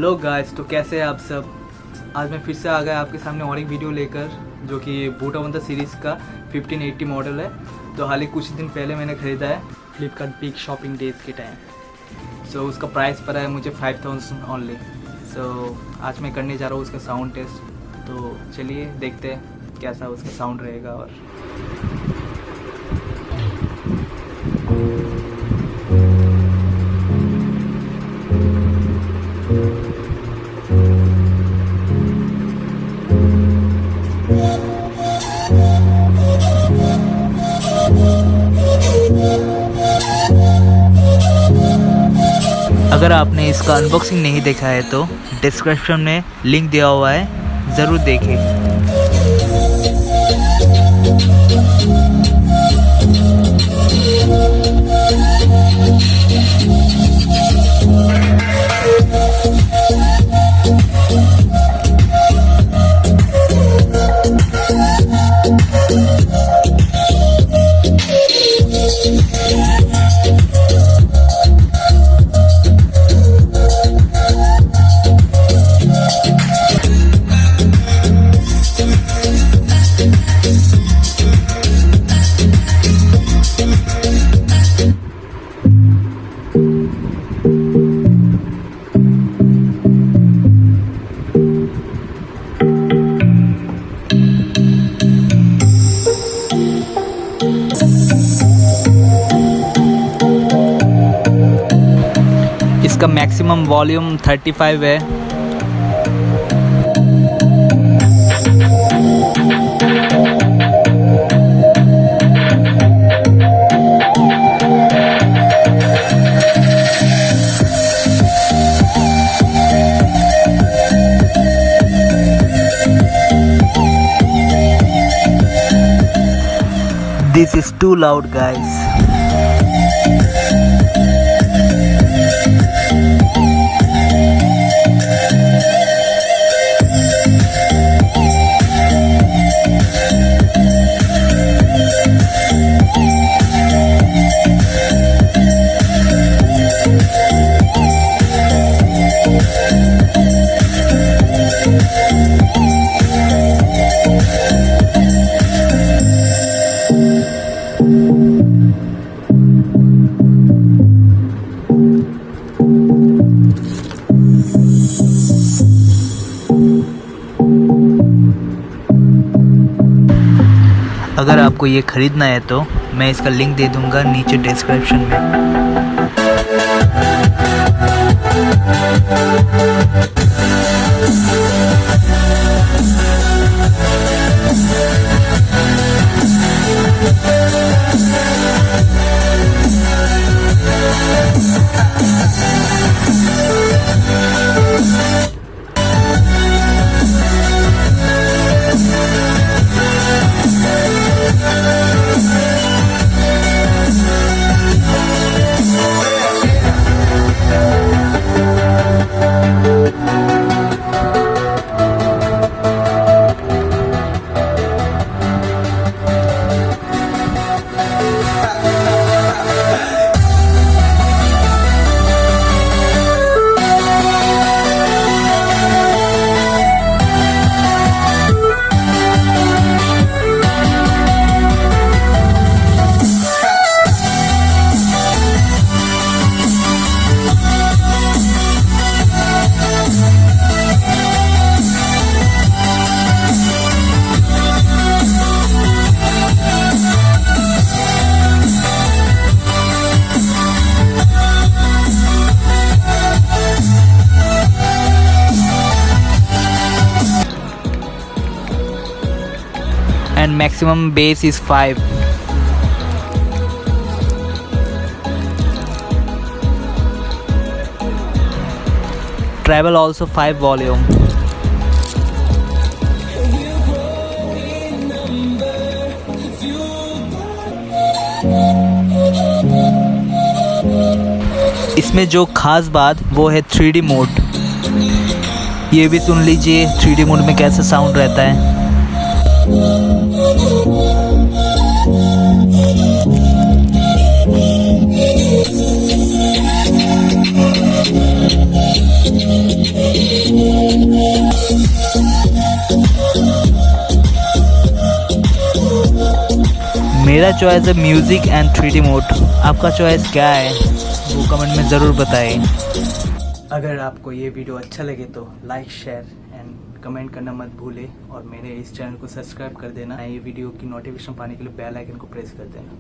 Hello guys, तो कैसे हैं आप सब। आज मैं फिर से आ गया आपके सामने और एक वीडियो लेकर, जो कि बूट अवंता सीरीज़ का 1580 मॉडल है। तो हाल ही कुछ दिन पहले मैंने ख़रीदा है फ्लिपकार्ट बिग शॉपिंग डेज़ के टाइम। सो उसका प्राइस पड़ा है मुझे 5000 ओनली। सो आज मैं करने जा रहा हूँ उसका साउंड टेस्ट। तो चलिए देखते हैं कैसा उसका साउंड रहेगा। और अगर आपने इसका अनबॉक्सिंग नहीं देखा है तो डिस्क्रिप्शन में लिंक दिया हुआ है, ज़रूर देखें। इसका मैक्सिमम वॉल्यूम 35 है। This is too loud, guys. अगर आपको ये ख़रीदना है तो मैं इसका लिंक दे दूंगा नीचे डिस्क्रिप्शन में। And maximum bass is 5. Treble also 5 volume. इसमें जो खास बात वो है 3D मोड। ये भी सुन लीजिए 3D मोड में कैसा साउंड रहता है। मेरा चॉइस है म्यूज़िक एंड 3D मोड। आपका चॉइस क्या है वो कमेंट में ज़रूर बताएं। अगर आपको ये वीडियो अच्छा लगे तो लाइक शेयर एंड कमेंट करना मत भूलें और मेरे इस चैनल को सब्सक्राइब कर देना। ये वीडियो की नोटिफिकेशन पाने के लिए बेल आइकन को प्रेस कर देना।